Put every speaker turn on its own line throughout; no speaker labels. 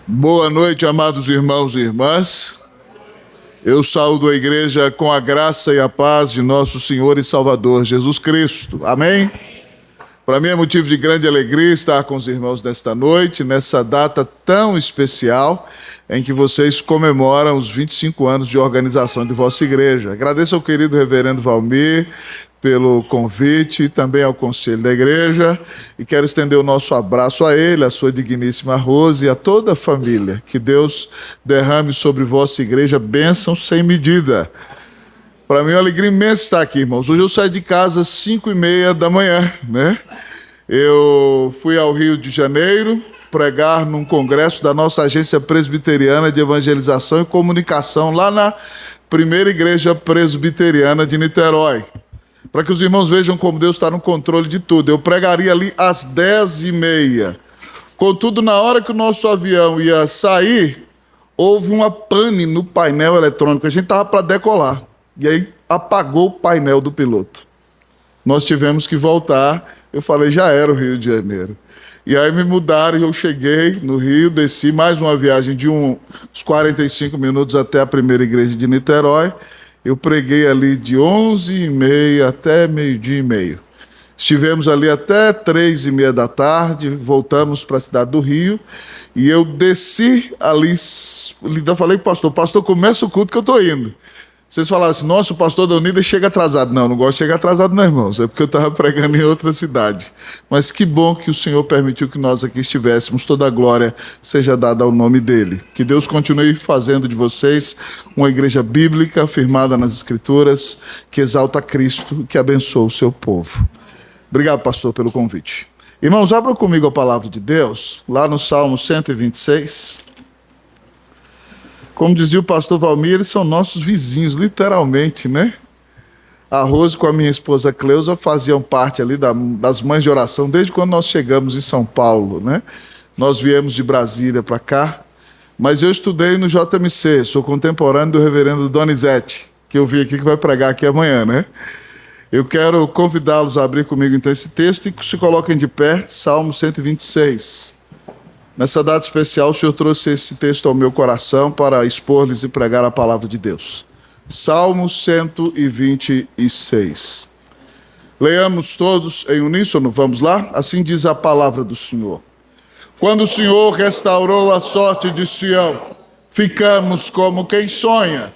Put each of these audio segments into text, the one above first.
Boa noite, amados irmãos e irmãs. Eu saúdo a igreja com a graça e a paz de nosso Senhor e Salvador Jesus Cristo. Amém? Para mim é motivo de grande alegria estar com os irmãos nesta noite, nessa data tão especial em que vocês comemoram os 25 anos de organização de vossa igreja. Agradeço ao querido reverendo Valmir pelo convite e também ao conselho da igreja, e quero estender o nosso abraço a ele, a sua digníssima Rose e a toda a família. Que Deus derrame sobre vossa igreja bênçãos sem medida. Para mim é uma alegria imensa estar aqui, irmãos. Hoje eu saí de casa às 5h30 da manhã, né? Eu fui ao Rio de Janeiro pregar num congresso da nossa agência presbiteriana de evangelização e comunicação, lá na primeira igreja presbiteriana de Niterói. Para que os irmãos vejam como Deus está no controle de tudo. Eu pregaria ali às 10h30. Contudo, na hora que o nosso avião ia sair, houve uma pane no painel eletrônico. A gente estava para decolar. E aí apagou o painel do piloto. Nós tivemos que voltar. Eu falei, já era o Rio de Janeiro. E aí me mudaram e eu cheguei no Rio, desci mais uma viagem de uns 45 minutos até a primeira igreja de Niterói. Eu preguei ali de 11h30 até 12h30. Estivemos ali até 3h30 da tarde, voltamos para a cidade do Rio, e eu desci ali, ainda falei para o pastor, começa o culto que eu estou indo. Vocês falaram assim, nossa, o pastor da Unida chega atrasado. Não, não gosto de chegar atrasado, não, irmãos. É porque eu estava pregando em outra cidade. Mas que bom que o Senhor permitiu que nós aqui estivéssemos. Toda a glória seja dada ao nome dEle. Que Deus continue fazendo de vocês uma igreja bíblica, firmada nas Escrituras, que exalta Cristo, que abençoa o seu povo. Obrigado, pastor, pelo convite. Irmãos, abram comigo a palavra de Deus, lá no Salmo 126. Como dizia o pastor Valmir, eles são nossos vizinhos, literalmente, né? A Rose com a minha esposa Cleusa faziam parte ali das mães de oração desde quando nós chegamos em São Paulo, né? Nós viemos de Brasília para cá, mas eu estudei no JMC, sou contemporâneo do reverendo Donizete, que eu vi aqui que vai pregar aqui amanhã, né? Eu quero convidá-los a abrir comigo então esse texto e que se coloquem de pé, Salmo 126. Nessa data especial, o Senhor trouxe esse texto ao meu coração para expor-lhes e pregar a palavra de Deus. Salmo 126. Leamos todos em uníssono, vamos lá? Assim diz a palavra do Senhor. Quando o Senhor restaurou a sorte de Sião, ficamos como quem sonha.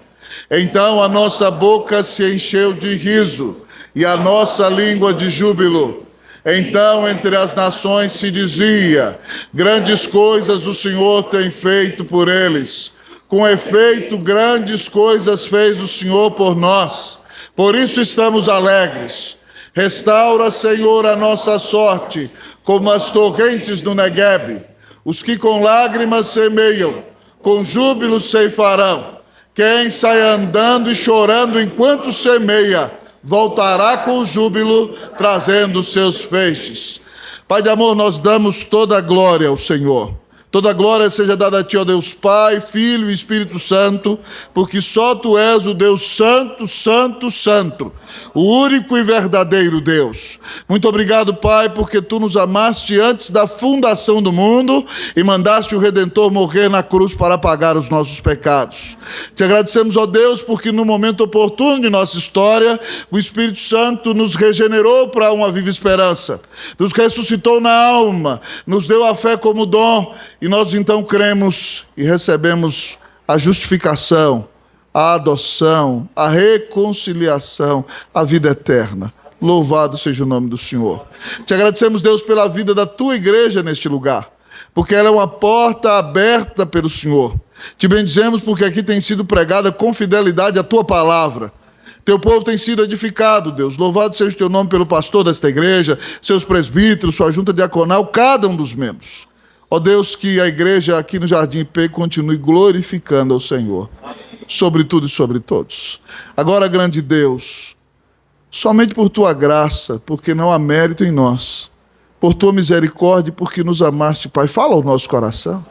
Então a nossa boca se encheu de riso e a nossa língua de júbilo. Então, entre as nações se dizia, grandes coisas o Senhor tem feito por eles. Com efeito, grandes coisas fez o Senhor por nós. Por isso estamos alegres. Restaura, Senhor, a nossa sorte, como as torrentes do Neguebe. Os que com lágrimas semeiam, com júbilo ceifarão. Quem sai andando e chorando enquanto semeia, voltará com júbilo, trazendo seus feixes. Pai de amor, nós damos toda a glória ao Senhor. Toda a glória seja dada a Ti, ó Deus Pai, Filho e Espírito Santo, porque só Tu és o Deus Santo, Santo, Santo, o único e verdadeiro Deus. Muito obrigado, Pai, porque Tu nos amaste antes da fundação do mundo e mandaste o Redentor morrer na cruz para pagar os nossos pecados. Te agradecemos, ó Deus, porque no momento oportuno de nossa história, o Espírito Santo nos regenerou para uma viva esperança, nos ressuscitou na alma, nos deu a fé como dom, e nós então cremos e recebemos a justificação, a adoção, a reconciliação, a vida eterna. Louvado seja o nome do Senhor. Te agradecemos, Deus, pela vida da Tua igreja neste lugar, porque ela é uma porta aberta pelo Senhor. Te bendizemos porque aqui tem sido pregada com fidelidade a Tua palavra. Teu povo tem sido edificado, Deus. Louvado seja o Teu nome pelo pastor desta igreja, seus presbíteros, sua junta diaconal, cada um dos membros. Ó Deus, que a igreja aqui no Jardim IP continue glorificando ao Senhor, sobre tudo e sobre todos. Agora, grande Deus, somente por Tua graça, porque não há mérito em nós, por Tua misericórdia, porque nos amaste, Pai, fala ao nosso coração.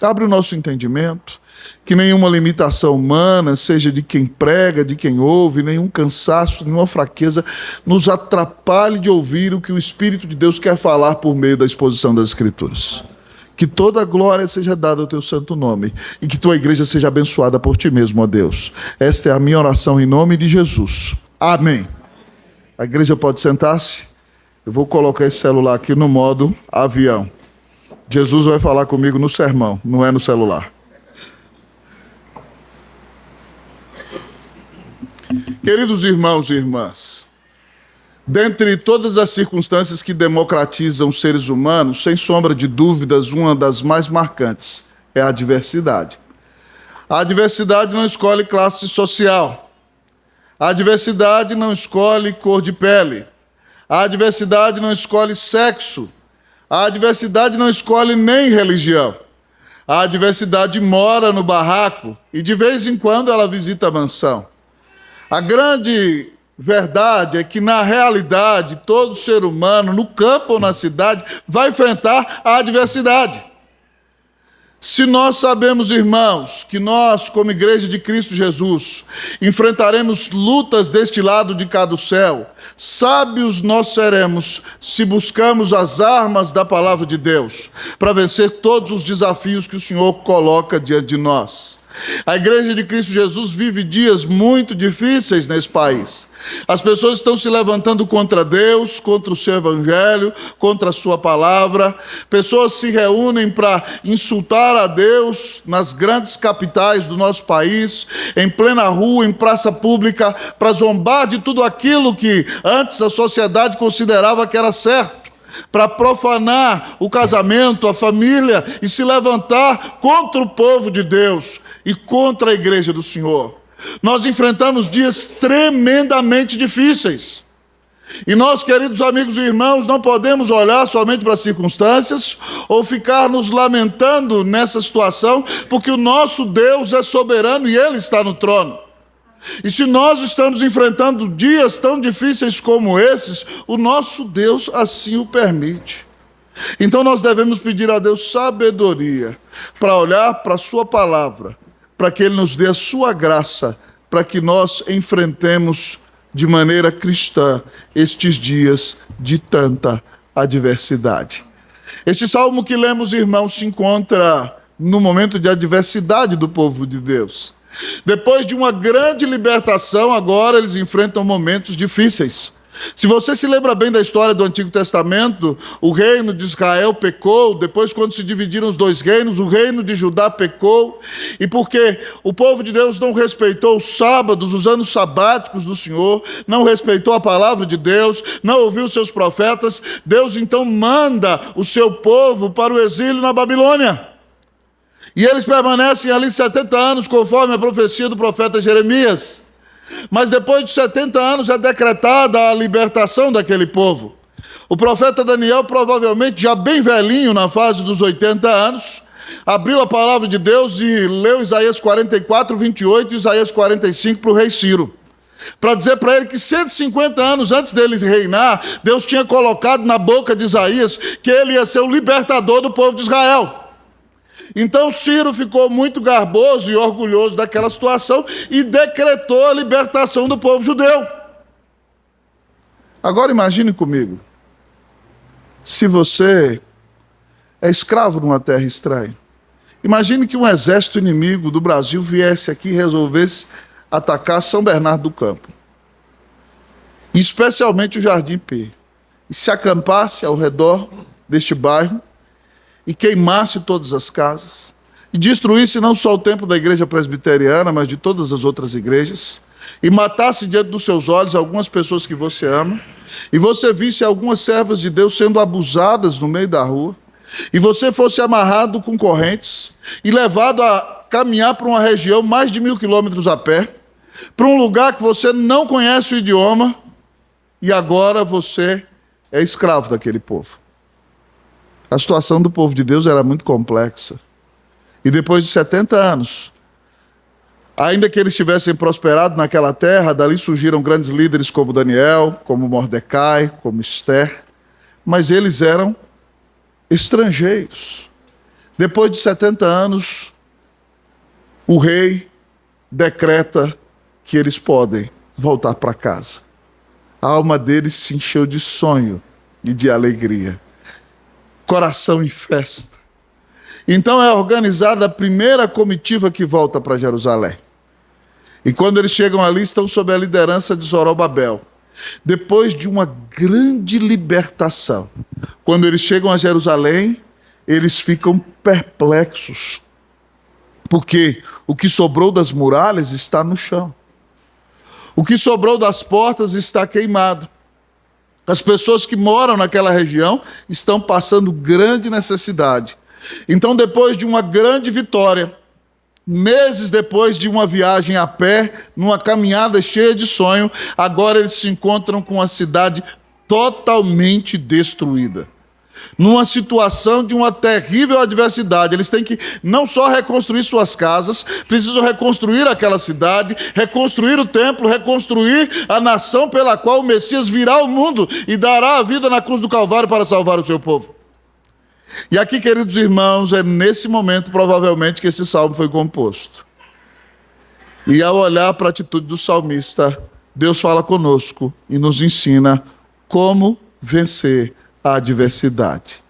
Abre o nosso entendimento, que nenhuma limitação humana, seja de quem prega, de quem ouve, nenhum cansaço, nenhuma fraqueza, nos atrapalhe de ouvir o que o Espírito de Deus quer falar por meio da exposição das Escrituras. Que toda a glória seja dada ao teu santo nome e que tua igreja seja abençoada por ti mesmo, ó Deus. Esta é a minha oração em nome de Jesus. Amém. A igreja pode sentar-se? Eu vou colocar esse celular aqui no modo avião. Jesus vai falar comigo no sermão, não é no celular. Queridos irmãos e irmãs, dentre todas as circunstâncias que democratizam os seres humanos, sem sombra de dúvidas, uma das mais marcantes é a adversidade. A adversidade não escolhe classe social. A adversidade não escolhe cor de pele. A adversidade não escolhe sexo. A adversidade não escolhe nem religião. A adversidade mora no barraco e de vez em quando ela visita a mansão. A grande verdade é que, na realidade, todo ser humano, no campo ou na cidade, vai enfrentar a adversidade. Se nós sabemos, irmãos, que nós, como Igreja de Cristo Jesus, enfrentaremos lutas deste lado de cá do céu, sábios nós seremos se buscamos as armas da palavra de Deus para vencer todos os desafios que o Senhor coloca diante de nós. A Igreja de Cristo Jesus vive dias muito difíceis nesse país. As pessoas estão se levantando contra Deus, contra o seu evangelho, contra a sua palavra. Pessoas se reúnem para insultar a Deus nas grandes capitais do nosso país, em plena rua, em praça pública, para zombar de tudo aquilo que antes a sociedade considerava que era certo, para profanar o casamento, a família e se levantar contra o povo de Deus e contra a igreja do Senhor. Nós enfrentamos dias tremendamente difíceis. E nós, queridos amigos e irmãos, não podemos olhar somente para as circunstâncias ou ficar nos lamentando nessa situação, porque o nosso Deus é soberano e Ele está no trono. E se nós estamos enfrentando dias tão difíceis como esses, o nosso Deus assim o permite. Então nós devemos pedir a Deus sabedoria para olhar para a sua palavra, para que Ele nos dê a sua graça, para que nós enfrentemos de maneira cristã estes dias de tanta adversidade. Este salmo que lemos, irmãos, se encontra no momento de adversidade do povo de Deus. Depois de uma grande libertação, agora eles enfrentam momentos difíceis. Se você se lembra bem da história do Antigo Testamento, o reino de Israel pecou, depois quando se dividiram os dois reinos, o reino de Judá pecou, e porque o povo de Deus não respeitou os sábados, os anos sabáticos do Senhor, não respeitou a palavra de Deus, não ouviu os seus profetas, Deus então manda o seu povo para o exílio na Babilônia. E eles permanecem ali 70 anos, conforme a profecia do profeta Jeremias. Mas depois de 70 anos é decretada a libertação daquele povo. O profeta Daniel, provavelmente já bem velhinho, na fase dos 80 anos, abriu a palavra de Deus e leu Isaías 44, 28 e Isaías 45 para o rei Ciro, para dizer para ele que 150 anos antes dele reinar, Deus tinha colocado na boca de Isaías que ele ia ser o libertador do povo de Israel. Então Ciro ficou muito garboso e orgulhoso daquela situação e decretou a libertação do povo judeu. Agora imagine comigo, se você é escravo numa terra estranha, imagine que um exército inimigo do Brasil viesse aqui e resolvesse atacar São Bernardo do Campo, e especialmente o Jardim P, e se acampasse ao redor deste bairro, e queimasse todas as casas, e destruísse não só o templo da igreja presbiteriana, mas de todas as outras igrejas, e matasse diante dos seus olhos algumas pessoas que você ama, e você visse algumas servas de Deus sendo abusadas no meio da rua, e você fosse amarrado com correntes, e levado a caminhar para uma região mais de 1.000 quilômetros a pé, para um lugar que você não conhece o idioma, e agora você é escravo daquele povo. A situação do povo de Deus era muito complexa. E depois de 70 anos, ainda que eles tivessem prosperado naquela terra, dali surgiram grandes líderes como Daniel, como Mordecai, como Esther, mas eles eram estrangeiros. Depois de 70 anos, o rei decreta que eles podem voltar para casa. A alma deles se encheu de sonho e de alegria. Coração em festa. Então é organizada a primeira comitiva que volta para Jerusalém. E quando eles chegam ali, estão sob a liderança de Zorobabel. Depois de uma grande libertação, quando eles chegam a Jerusalém, eles ficam perplexos, porque o que sobrou das muralhas está no chão. O que sobrou das portas está queimado. As pessoas que moram naquela região estão passando grande necessidade. Então, depois de uma grande vitória, meses depois de uma viagem a pé, numa caminhada cheia de sonho, agora eles se encontram com a cidade totalmente destruída. Numa situação de uma terrível adversidade. Eles têm que não só reconstruir suas casas, precisam reconstruir aquela cidade, reconstruir o templo, reconstruir a nação pela qual o Messias virá ao mundo e dará a vida na cruz do Calvário para salvar o seu povo. E aqui, queridos irmãos, é nesse momento, provavelmente, que esse salmo foi composto. E ao olhar para a atitude do salmista, Deus fala conosco e nos ensina como vencer a adversidade.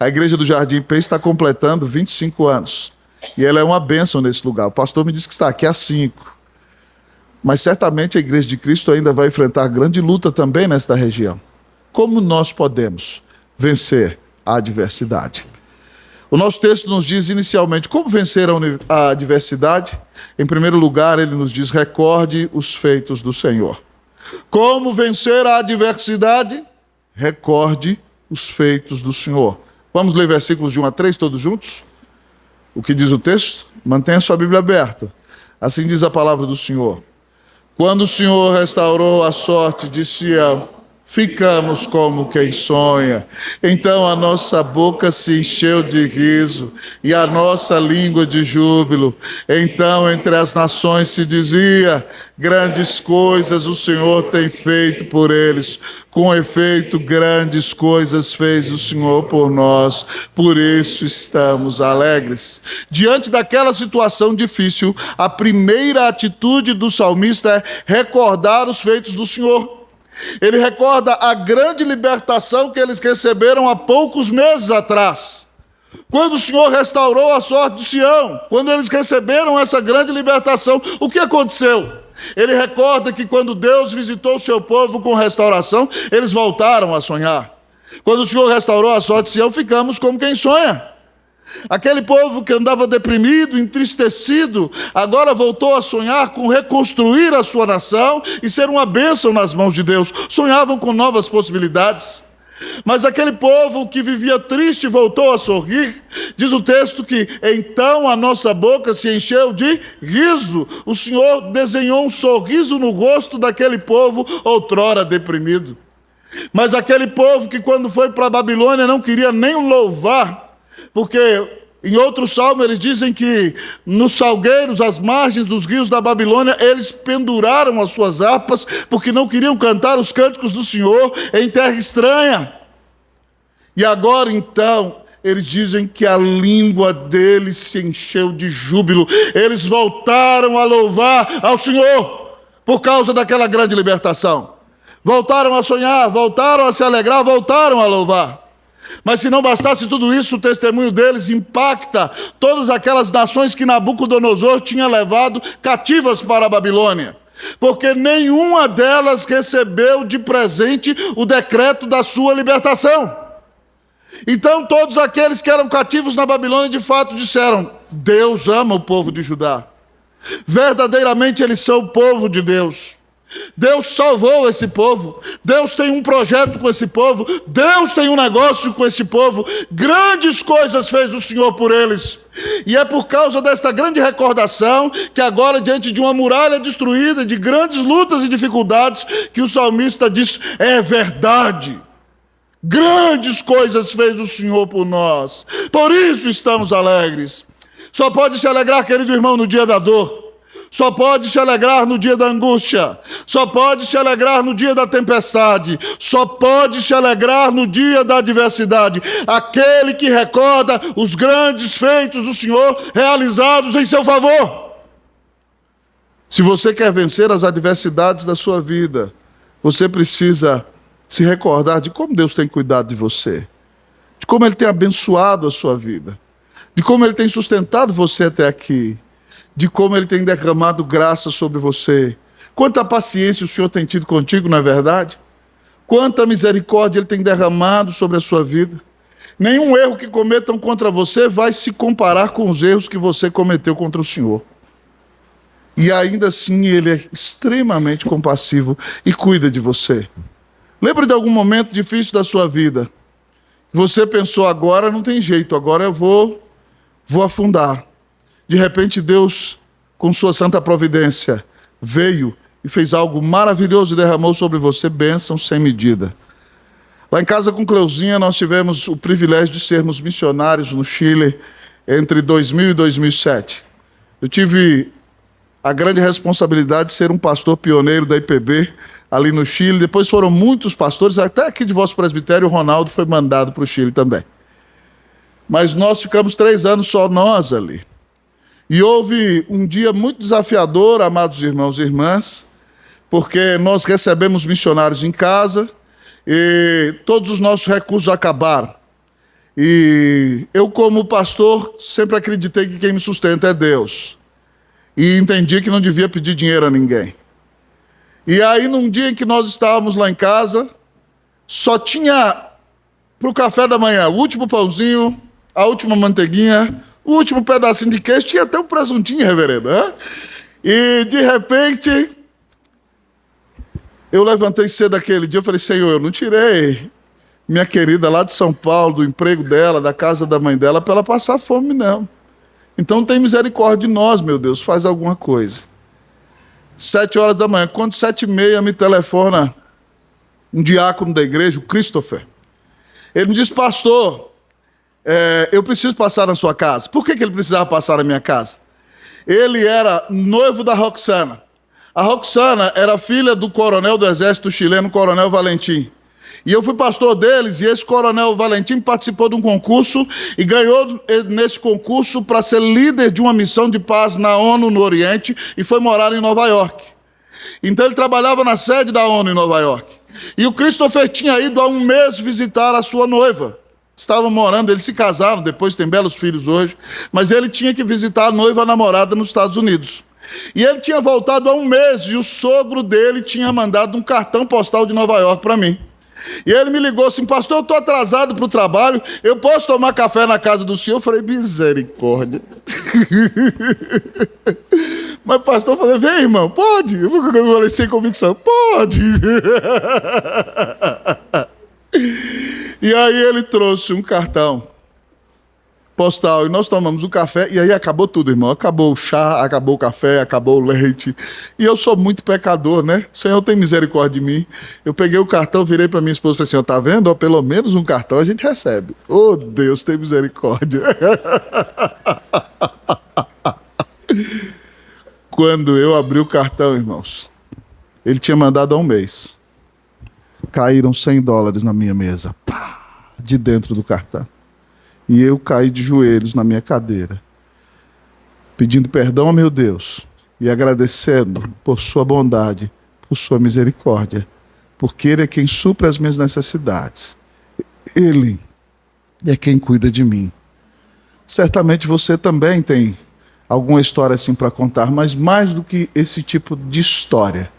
A Igreja do Jardim Pé está completando 25 anos. E ela é uma bênção nesse lugar. O pastor me disse que está aqui há 5. Mas certamente a Igreja de Cristo ainda vai enfrentar grande luta também nesta região. Como nós podemos vencer a adversidade? O nosso texto nos diz inicialmente como vencer a adversidade. Em primeiro lugar, ele nos diz: recorde os feitos do Senhor. Como vencer a adversidade? Recorde os feitos do Senhor. Vamos ler versículos de 1 a 3 todos juntos? O que diz o texto? Mantenha sua Bíblia aberta. Assim diz a palavra do Senhor. Quando o Senhor restaurou a sorte de Sião, ficamos como quem sonha. Então a nossa boca se encheu de riso e a nossa língua de júbilo. Então entre as nações se dizia: grandes coisas o Senhor tem feito por eles. Com efeito, grandes coisas fez o Senhor por nós. Por isso estamos alegres. Diante daquela situação difícil, a primeira atitude do salmista é recordar os feitos do Senhor. Ele recorda a grande libertação que eles receberam há poucos meses atrás. Quando o Senhor restaurou a sorte de Sião, quando eles receberam essa grande libertação, o que aconteceu? Ele recorda que quando Deus visitou o seu povo com restauração, eles voltaram a sonhar. Quando o Senhor restaurou a sorte de Sião, ficamos como quem sonha. Aquele povo que andava deprimido, entristecido, agora voltou a sonhar com reconstruir a sua nação e ser uma bênção nas mãos de Deus. Sonhavam com novas possibilidades. Mas aquele povo que vivia triste voltou a sorrir. Diz o texto que então a nossa boca se encheu de riso. O Senhor desenhou um sorriso no rosto daquele povo outrora deprimido. Mas aquele povo que quando foi para a Babilônia não queria nem louvar, porque em outro salmo eles dizem que nos salgueiros, às margens dos rios da Babilônia, eles penduraram as suas harpas porque não queriam cantar os cânticos do Senhor em terra estranha. E agora então eles dizem que a língua deles se encheu de júbilo. Eles voltaram a louvar ao Senhor por causa daquela grande libertação. Voltaram a sonhar, voltaram a se alegrar, voltaram a louvar. Mas se não bastasse tudo isso, o testemunho deles impacta todas aquelas nações que Nabucodonosor tinha levado cativas para a Babilônia, porque nenhuma delas recebeu de presente o decreto da sua libertação. Então todos aqueles que eram cativos na Babilônia de fato disseram: Deus ama o povo de Judá, verdadeiramente eles são o povo de Deus. Deus salvou esse povo, Deus tem um projeto com esse povo, Deus tem um negócio com esse povo, grandes coisas fez o Senhor por eles. E é por causa desta grande recordação que agora, diante de uma muralha destruída, de grandes lutas e dificuldades, que o salmista diz: é verdade, grandes coisas fez o Senhor por nós, por isso estamos alegres. Só pode se alegrar, querido irmão, no dia da dor. só pode se alegrar no dia da angústia, só pode se alegrar no dia da tempestade, só pode se alegrar no dia da adversidade. Aquele que recorda os grandes feitos do Senhor realizados em seu favor. Se você quer vencer as adversidades da sua vida, você precisa se recordar de como Deus tem cuidado de você, de como Ele tem abençoado a sua vida, de como Ele tem sustentado você até aqui, de como Ele tem derramado graça sobre você. Quanta paciência o Senhor tem tido contigo, não é verdade? Quanta misericórdia Ele tem derramado sobre a sua vida. Nenhum erro que cometam contra você vai se comparar com os erros que você cometeu contra o Senhor. E ainda assim Ele é extremamente compassivo e cuida de você. Lembra de algum momento difícil da sua vida? Você pensou, agora não tem jeito, agora eu vou afundar. De repente Deus, com sua santa providência, veio e fez algo maravilhoso e derramou sobre você bênçãos sem medida. Lá em casa com Cleuzinha nós tivemos o privilégio de sermos missionários no Chile entre 2000 e 2007. Eu tive a grande responsabilidade de ser um pastor pioneiro da IPB ali no Chile. Depois foram muitos pastores, até aqui de vosso presbitério, o Ronaldo foi mandado para o Chile também. Mas nós ficamos 3 anos só nós ali. E houve um dia muito desafiador, amados irmãos e irmãs, porque nós recebemos missionários em casa e todos os nossos recursos acabaram. E eu, como pastor, sempre acreditei que quem me sustenta é Deus. E entendi que não devia pedir dinheiro a ninguém. E aí, num dia em que nós estávamos lá em casa, só tinha para o café da manhã o último pãozinho, a última manteiguinha, o último pedacinho de queijo, tinha até um presuntinho, reverendo. Né? E, de repente, eu levantei cedo aquele dia, eu falei, Senhor, eu não tirei minha querida lá de São Paulo, do emprego dela, da casa da mãe dela, para ela passar fome, não. Então tem misericórdia de nós, meu Deus, faz alguma coisa. 7 horas da manhã, quando 7h30 me telefona um diácono da igreja, o Christopher. Ele me disse, pastor, eu preciso passar na sua casa. Por que ele precisava passar na minha casa? Ele era noivo da Roxana. A Roxana era filha do coronel do exército chileno, Coronel Valentim. E eu fui pastor deles, e esse Coronel Valentim participou de um concurso e ganhou nesse concurso para ser líder de uma missão de paz na ONU no Oriente e foi morar em Nova York. Então ele trabalhava na sede da ONU em Nova York. E o Christopher tinha ido há 1 mês visitar a sua noiva. Estavam morando, eles se casaram, depois têm belos filhos hoje, mas ele tinha que visitar a noiva, a namorada nos Estados Unidos. E ele tinha voltado há 1 mês e o sogro dele tinha mandado um cartão postal de Nova York para mim. E ele me ligou assim, pastor, eu estou atrasado para o trabalho, eu posso tomar café na casa do senhor? Eu falei, misericórdia. Mas pastor, eu falei, vem irmão, pode. Eu falei sem convicção, pode. E aí ele trouxe um cartão postal e nós tomamos um café e aí acabou tudo, irmão. Acabou o chá, acabou o café, acabou o leite. E eu sou muito pecador, né? O Senhor tem misericórdia de mim. Eu peguei o cartão, virei para minha esposa e falei assim, tá vendo? Ó, pelo menos um cartão a gente recebe. Oh, Deus, tem misericórdia. Quando eu abri o cartão, irmãos, ele tinha mandado há 1 mês. Caíram $100 na minha mesa. Pá, de dentro do cartão. E eu caí de joelhos na minha cadeira, pedindo perdão ao meu Deus e agradecendo por sua bondade, por sua misericórdia, porque Ele é quem supre as minhas necessidades. Ele é quem cuida de mim. Certamente você também tem alguma história assim para contar, mas mais do que esse tipo de história,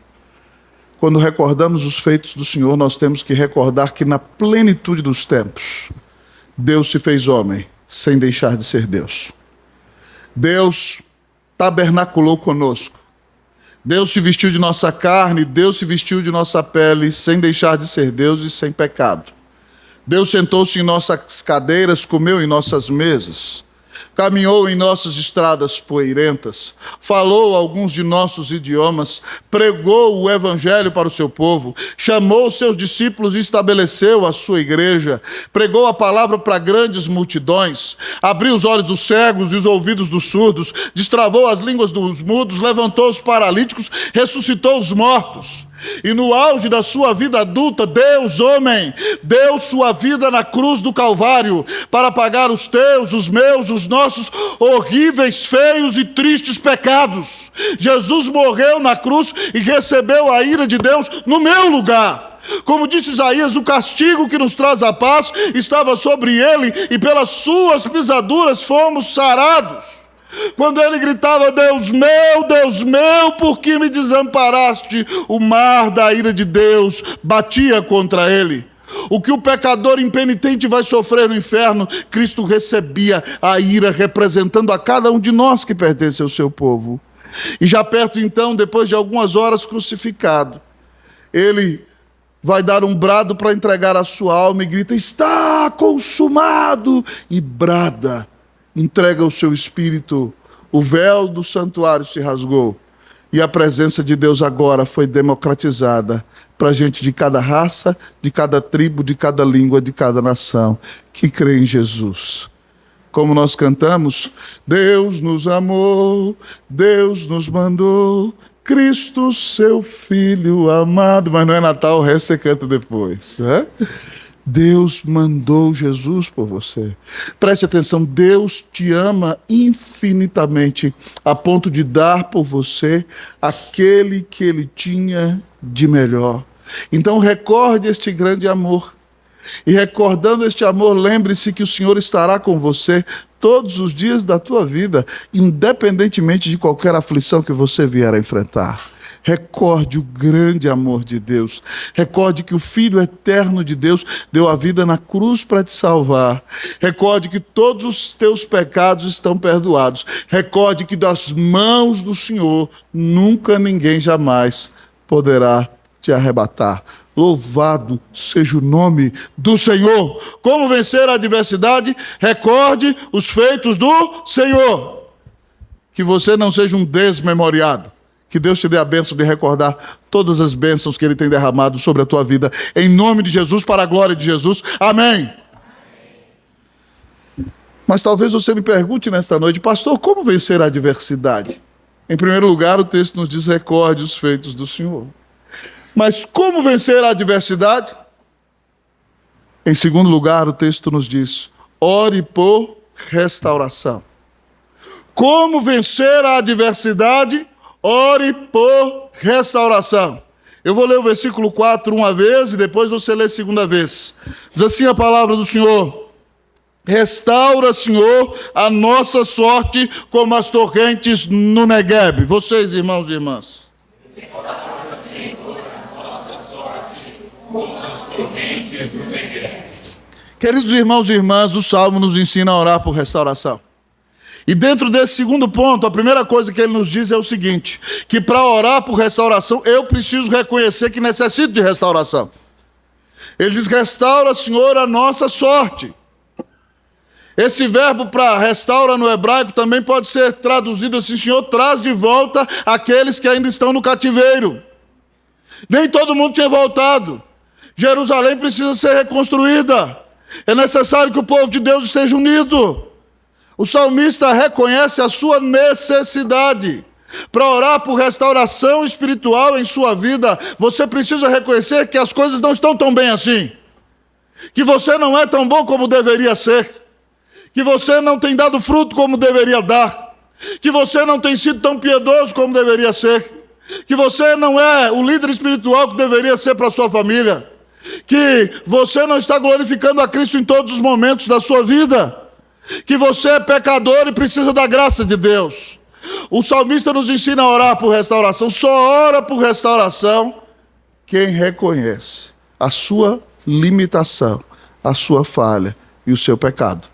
quando recordamos os feitos do Senhor, nós temos que recordar que na plenitude dos tempos, Deus se fez homem, sem deixar de ser Deus. Deus tabernaculou conosco. Deus se vestiu de nossa carne, Deus se vestiu de nossa pele, sem deixar de ser Deus e sem pecado. Deus sentou-se em nossas cadeiras, comeu em nossas mesas. caminhou em nossas estradas poeirentas, falou alguns de nossos idiomas, pregou o evangelho para o seu povo, chamou os seus discípulos e estabeleceu a sua igreja, pregou a palavra para grandes multidões, abriu os olhos dos cegos e os ouvidos dos surdos, destravou as línguas dos mudos, levantou os paralíticos, ressuscitou os mortos. E no auge da sua vida adulta, Deus, homem, deu sua vida na cruz do Calvário para pagar os teus, os meus, os nossos horríveis, feios e tristes pecados. Jesus morreu na cruz e recebeu a ira de Deus no meu lugar. Como disse Isaías, o castigo que nos traz a paz estava sobre ele e pelas suas pisaduras fomos sarados. Quando ele gritava, Deus meu, por que me desamparaste? O mar da ira de Deus batia contra ele. O que o pecador impenitente vai sofrer no inferno, Cristo recebia a ira, representando a cada um de nós que pertence ao seu povo. E já perto então, depois de algumas horas crucificado, ele vai dar um brado para entregar a sua alma e grita, está consumado, e brada. Entrega o seu espírito, o véu do santuário se rasgou e a presença de Deus agora foi democratizada para gente de cada raça, de cada tribo, de cada língua, de cada nação que crê em Jesus. Como nós cantamos, Deus nos amou, Deus nos mandou, Cristo seu Filho amado, mas não é Natal, o resto você canta depois, né? Deus mandou Jesus por você. Preste atenção, Deus te ama infinitamente, a ponto de dar por você aquele que Ele tinha de melhor. Então recorde este grande amor. E recordando este amor, lembre-se que o Senhor estará com você todos os dias da tua vida, independentemente de qualquer aflição que você vier a enfrentar. Recorde o grande amor de Deus. Recorde que o Filho eterno de Deus deu a vida na cruz para te salvar. Recorde que todos os teus pecados estão perdoados. Recorde que das mãos do Senhor nunca ninguém jamais poderá te arrebatar. Louvado seja o nome do Senhor. Como vencer a adversidade? Recorde os feitos do Senhor. Que você não seja um desmemoriado. Que Deus te dê a bênção de recordar todas as bênçãos que Ele tem derramado sobre a tua vida. Em nome de Jesus, para a glória de Jesus. Amém. Mas talvez você me pergunte nesta noite, pastor, como vencer a adversidade? Em primeiro lugar, o texto nos diz, recorde os feitos do Senhor. Mas como vencer a adversidade? Em segundo lugar, o texto nos diz, ore por restauração. Como vencer a adversidade? Ore por restauração. Eu vou ler o versículo 4 uma vez e depois você lê a segunda vez. Diz assim a palavra do Senhor. Restaura, Senhor, a nossa sorte como as torrentes no Negueb. Vocês, irmãos e irmãs. Restaura, Senhor, a nossa sorte como as torrentes no Negueb. Queridos irmãos e irmãs, o Salmo nos ensina a orar por restauração. E dentro desse segundo ponto, a primeira coisa que ele nos diz é o seguinte, que para orar por restauração, eu preciso reconhecer que necessito de restauração. Ele diz, restaura, Senhor, a nossa sorte. Esse verbo para restaura no hebraico também pode ser traduzido assim, Senhor, traz de volta aqueles que ainda estão no cativeiro. Nem todo mundo tinha voltado. Jerusalém precisa ser reconstruída. É necessário que o povo de Deus esteja unido. O salmista reconhece a sua necessidade. Para orar por restauração espiritual em sua vida, você precisa reconhecer que as coisas não estão tão bem assim. Que você não é tão bom como deveria ser. Que você não tem dado fruto como deveria dar. Que você não tem sido tão piedoso como deveria ser. Que você não é o líder espiritual que deveria ser para a sua família. Que você não está glorificando a Cristo em todos os momentos da sua vida. Que você é pecador e precisa da graça de Deus. O salmista nos ensina a orar por restauração. Só ora por restauração quem reconhece a sua limitação, a sua falha e o seu pecado.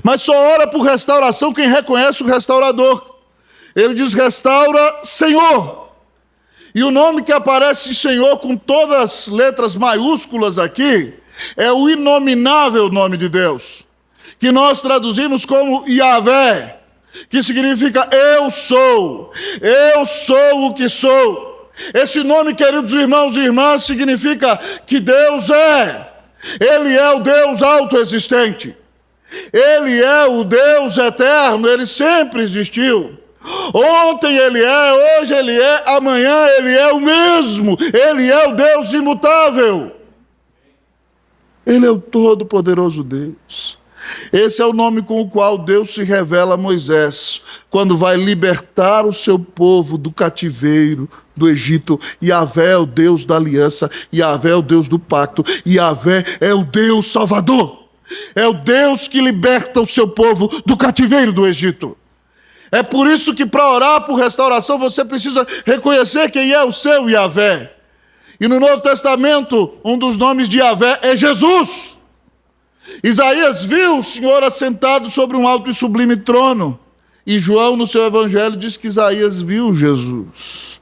Mas só ora por restauração quem reconhece o restaurador. Ele diz, restaura, Senhor. E o nome que aparece Senhor com todas as letras maiúsculas aqui é o inominável nome de Deus, que nós traduzimos como Yahvé, que significa eu sou o que sou. Esse nome, queridos irmãos e irmãs, significa que Deus Ele é o Deus autoexistente. Ele é o Deus eterno, Ele sempre existiu. Ontem Ele é, hoje Ele é, amanhã Ele é o mesmo. Ele é o Deus imutável. Ele é o Todo-Poderoso Deus. Esse é o nome com o qual Deus se revela a Moisés, quando vai libertar o seu povo do cativeiro do Egito. Yahvé é o Deus da aliança, Yahvé é o Deus do pacto, Yahvé é o Deus salvador. É o Deus que liberta o seu povo do cativeiro do Egito. É por isso que para orar por restauração você precisa reconhecer quem é o seu Yahvé. E no Novo Testamento, um dos nomes de Yahvé é Jesus. Isaías viu o Senhor assentado sobre um alto e sublime trono. E João, no seu evangelho, diz que Isaías viu Jesus.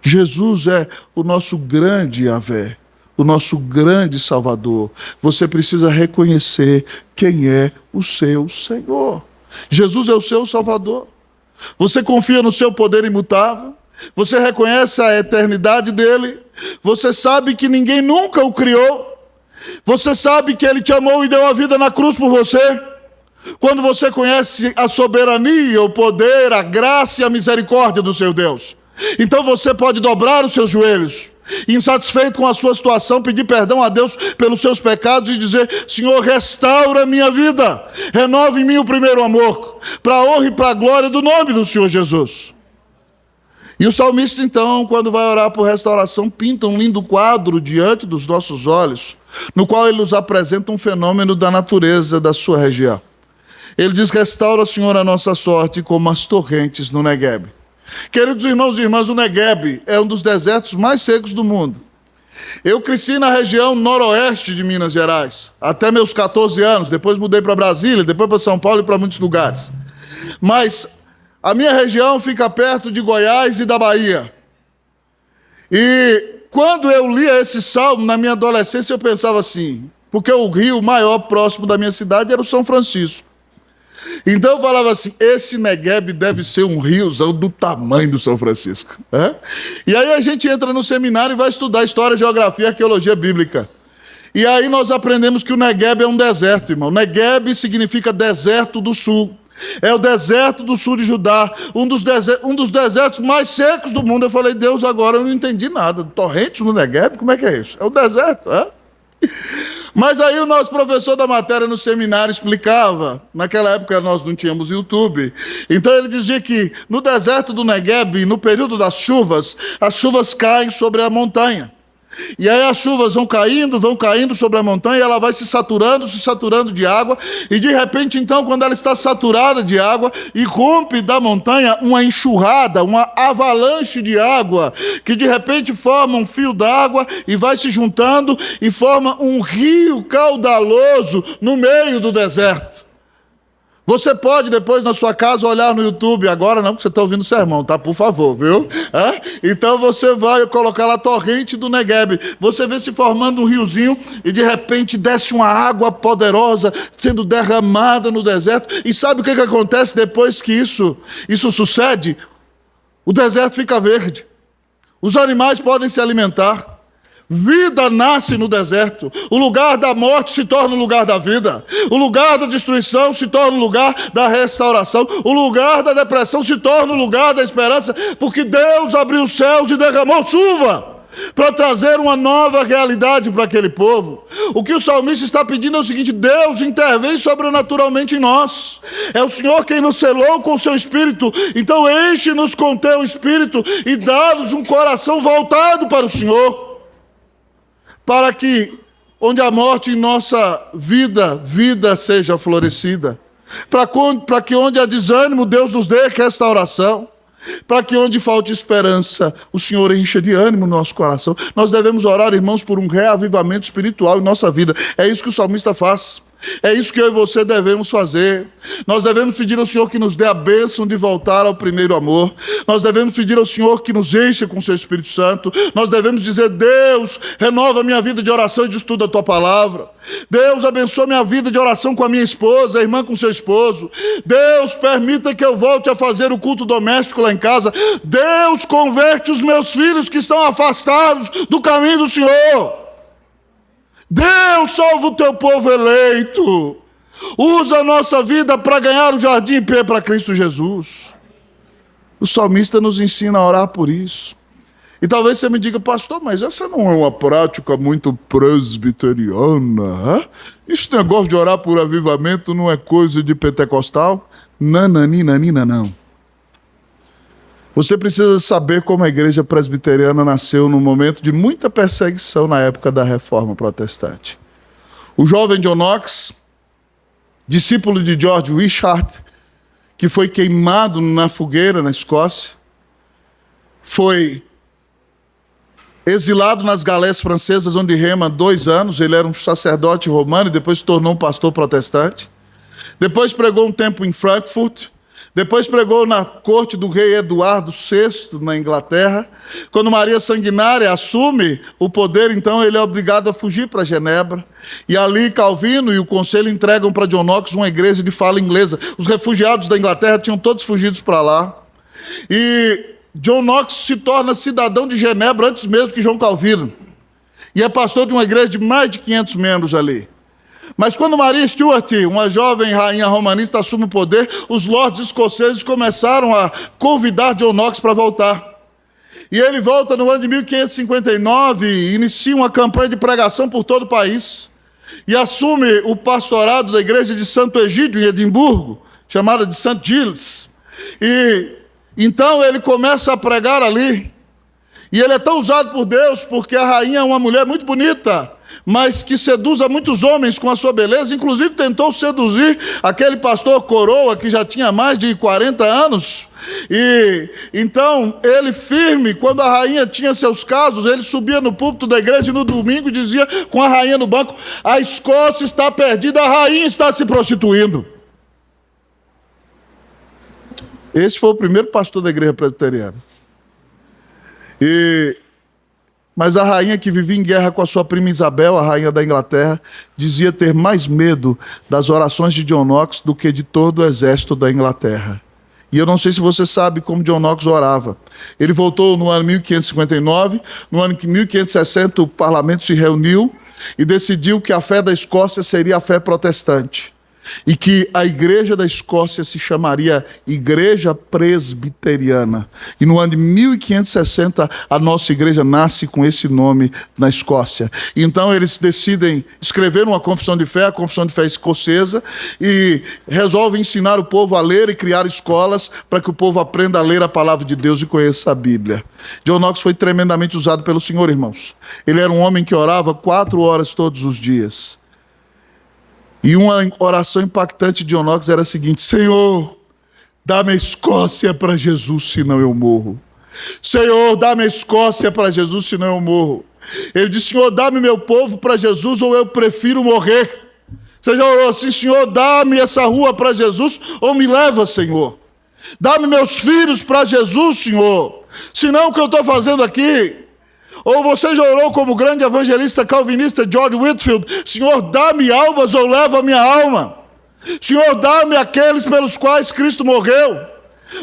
Jesus é o nosso grande Yahvé, o nosso grande Salvador. Você precisa reconhecer quem é o seu Senhor. Jesus é o seu Salvador. Você confia no seu poder imutável? Você reconhece a eternidade dele? Você sabe que ninguém nunca o criou? Você sabe que ele te amou e deu a vida na cruz por você? Quando você conhece a soberania, o poder, a graça e a misericórdia do seu Deus, então você pode dobrar os seus joelhos, insatisfeito com a sua situação, pedir perdão a Deus pelos seus pecados e dizer: Senhor, restaura a minha vida, renova em mim o primeiro amor, para a honra e para a glória do nome do Senhor Jesus. E o salmista, então, quando vai orar por restauração, pinta um lindo quadro diante dos nossos olhos, no qual ele nos apresenta um fenômeno da natureza da sua região. Ele diz: restaura, Senhor, a nossa sorte como as torrentes no Negueb. Queridos irmãos e irmãs, o Negueb é um dos desertos mais secos do mundo. Eu cresci na região noroeste de Minas Gerais, até meus 14 anos, depois mudei para Brasília, depois para São Paulo e para muitos lugares. Mas a minha região fica perto de Goiás e da Bahia. E quando eu lia esse salmo na minha adolescência, eu pensava assim, porque o rio maior próximo da minha cidade era o São Francisco. Então eu falava assim: esse Negueb deve ser um riozão do tamanho do São Francisco. E aí a gente entra no seminário e vai estudar História, Geografia e Arqueologia Bíblica. E aí nós aprendemos que o Negueb é um deserto, irmão. Negueb significa deserto do sul. É o deserto do sul de Judá, um dos desertos mais secos do mundo. Eu falei: Deus, agora eu não entendi nada. Torrente no Negueb? Como é que é isso? É o deserto, Mas aí o nosso professor da matéria no seminário explicava. Naquela época nós não tínhamos YouTube. Então ele dizia que no deserto do Negueb, no período das chuvas, as chuvas caem sobre a montanha. E aí as chuvas vão caindo sobre a montanha, e ela vai se saturando de água, e de repente, então, quando ela está saturada de água, irrompe da montanha uma enxurrada, uma avalanche de água, que de repente forma um fio d'água e vai se juntando e forma um rio caudaloso no meio do deserto. Você pode depois na sua casa olhar no YouTube, agora não, porque você está ouvindo o sermão, tá? Por favor, viu? Então você vai colocar lá a torrente do Negueb, você vê se formando um riozinho e de repente desce uma água poderosa sendo derramada no deserto. E sabe o que acontece depois que isso sucede? O deserto fica verde, os animais podem se alimentar. Vida nasce no deserto. O lugar da morte se torna o lugar da vida. O lugar da destruição se torna o lugar da restauração. O lugar da depressão se torna o lugar da esperança, porque Deus abriu os céus e derramou chuva para trazer uma nova realidade para aquele povo. O que o salmista está pedindo é o seguinte: Deus intervém sobrenaturalmente em nós. É o Senhor quem nos selou com o seu Espírito. Então enche-nos com teu Espírito e dá-nos um coração voltado para o Senhor, para que onde a morte em nossa vida seja florescida, para que onde há desânimo, Deus nos dê restauração, para que onde falte esperança, o Senhor encha de ânimo no nosso coração. Nós devemos orar, irmãos, por um reavivamento espiritual em nossa vida. É isso que o salmista faz. É isso que eu e você devemos fazer. Nós devemos pedir ao Senhor que nos dê a bênção de voltar ao primeiro amor. Nós devemos pedir ao Senhor que nos encha com o seu Espírito Santo. Nós devemos dizer: Deus, renova a minha vida de oração e de estudo da tua palavra. Deus, abençoa minha vida de oração com a minha esposa, a irmã com seu esposo. Deus, permita que eu volte a fazer o culto doméstico lá em casa. Deus, converte os meus filhos que estão afastados do caminho do Senhor. Deus, salva o teu povo eleito. Usa a nossa vida para ganhar o jardim em pé para Cristo Jesus. O salmista nos ensina a orar por isso. E talvez você me diga: pastor, mas essa não é uma prática muito presbiteriana? Esse negócio de orar por avivamento não é coisa de pentecostal? Nananina, não. Você precisa saber como a igreja presbiteriana nasceu num momento de muita perseguição na época da Reforma Protestante. O jovem John Knox, discípulo de George Wishart, que foi queimado na fogueira na Escócia, foi exilado nas galés francesas, onde rema 2 anos. Ele era um sacerdote romano e depois se tornou um pastor protestante. Depois pregou um tempo em Frankfurt. Depois pregou na corte do rei Eduardo VI, na Inglaterra. Quando Maria Sanguinária assume o poder, então ele é obrigado a fugir para Genebra. E ali Calvino e o conselho entregam para John Knox uma igreja de fala inglesa. Os refugiados da Inglaterra tinham todos fugidos para lá. E John Knox se torna cidadão de Genebra antes mesmo que João Calvino. E é pastor de uma igreja de mais de 500 membros ali. Mas quando Maria Stuart, uma jovem rainha romanista, assume o poder, os lords escoceses começaram a convidar John Knox para voltar. E ele volta no ano de 1559 e inicia uma campanha de pregação por todo o país. E assume o pastorado da igreja de Santo Egídio, em Edimburgo, chamada de St. Giles. E então ele começa a pregar ali. E ele é tão usado por Deus porque a rainha é uma mulher muito bonita, mas que seduz a muitos homens com a sua beleza. Inclusive tentou seduzir aquele pastor Coroa, que já tinha mais de 40 anos. E então ele, firme, quando a rainha tinha seus casos, ele subia no púlpito da igreja e no domingo dizia, com a rainha no banco: a Escócia está perdida, a rainha está se prostituindo. Esse foi o primeiro pastor da igreja presbiteriana. Mas a rainha, que vivia em guerra com a sua prima Isabel, a rainha da Inglaterra, dizia ter mais medo das orações de John Knox do que de todo o exército da Inglaterra. E eu não sei se você sabe como John Knox orava. Ele voltou no ano 1559, no ano 1560 o parlamento se reuniu e decidiu que a fé da Escócia seria a fé protestante. E que a igreja da Escócia se chamaria Igreja Presbiteriana. E no ano de 1560, a nossa igreja nasce com esse nome na Escócia. Então eles decidem escrever uma confissão de fé, a confissão de fé escocesa, e resolvem ensinar o povo a ler e criar escolas para que o povo aprenda a ler a palavra de Deus e conheça a Bíblia. John Knox foi tremendamente usado pelo Senhor, irmãos. Ele era um homem que orava 4 horas todos os dias. E uma oração impactante de John Knox era a seguinte: Senhor, dá-me a Escócia para Jesus, senão eu morro. Senhor, dá-me a Escócia para Jesus, senão eu morro. Ele disse: Senhor, dá-me meu povo para Jesus, ou eu prefiro morrer. Você já orou assim: Senhor, dá-me essa rua para Jesus, ou me leva, Senhor. Dá-me meus filhos para Jesus, Senhor. Senão o que eu estou fazendo aqui? Ou você já orou como o grande evangelista calvinista George Whitefield: Senhor, dá-me almas ou leva a minha alma. Senhor, dá-me aqueles pelos quais Cristo morreu.